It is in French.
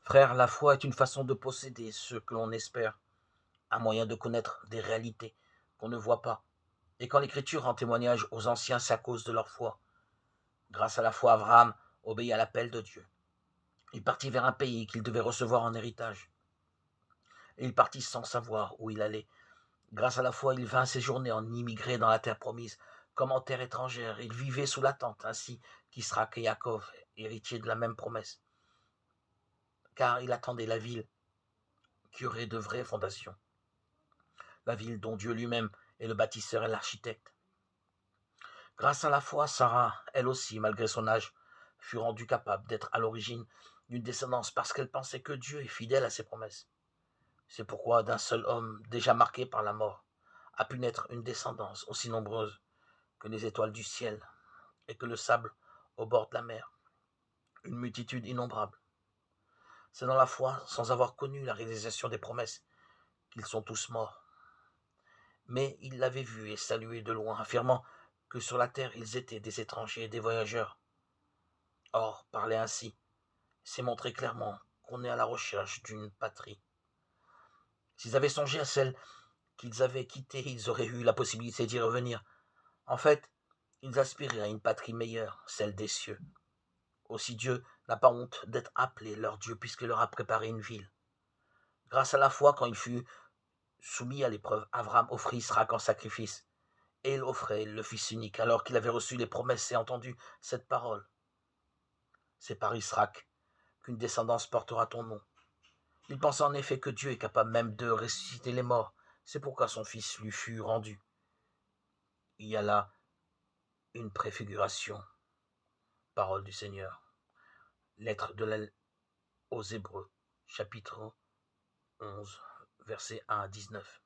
Frère, la foi est une façon de posséder ce que l'on espère, un moyen de connaître des réalités qu'on ne voit pas. Et quand l'Écriture rend témoignage aux anciens, c'est à cause de leur foi. Grâce à la foi, Abraham obéit à l'appel de Dieu. Il partit vers un pays qu'il devait recevoir en héritage. Et il partit sans savoir où il allait. Grâce à la foi, il vint séjourner en immigré dans la terre promise, comme en terre étrangère. Il vivait sous l'attente, ainsi qu'Israël et Jacob, héritiers de la même promesse. Car il attendait la ville qui aurait de vraies fondations. La ville dont Dieu lui-même est le bâtisseur et l'architecte. Grâce à la foi, Sarah, elle aussi, malgré son âge, fut rendue capable d'être à l'origine d'une descendance parce qu'elle pensait que Dieu est fidèle à ses promesses. C'est pourquoi d'un seul homme déjà marqué par la mort a pu naître une descendance aussi nombreuse que les étoiles du ciel et que le sable au bord de la mer, une multitude innombrable. C'est dans la foi, sans avoir connu la réalisation des promesses, qu'ils sont tous morts. Mais ils l'avaient vu et salué de loin, affirmant que sur la terre ils étaient des étrangers et des voyageurs. Or, parler ainsi, c'est montrer clairement qu'on est à la recherche d'une patrie. S'ils avaient songé à celle qu'ils avaient quittée, ils auraient eu la possibilité d'y revenir. En fait, ils aspiraient à une patrie meilleure, celle des cieux. Aussi Dieu n'a pas honte d'être appelé leur Dieu puisqu'il leur a préparé une ville. Grâce à la foi, quand il fut soumis à l'épreuve, Abraham offrit Isaac en sacrifice. Et il offrait le Fils unique alors qu'il avait reçu les promesses et entendu cette parole. C'est par Isaac qu'une descendance portera ton nom. Il pensa en effet que Dieu est capable même de ressusciter les morts. C'est pourquoi son fils lui fut rendu. Il y a là une préfiguration. Parole du Seigneur. Lettre aux Hébreux, chapitre 11, versets 1 à 19.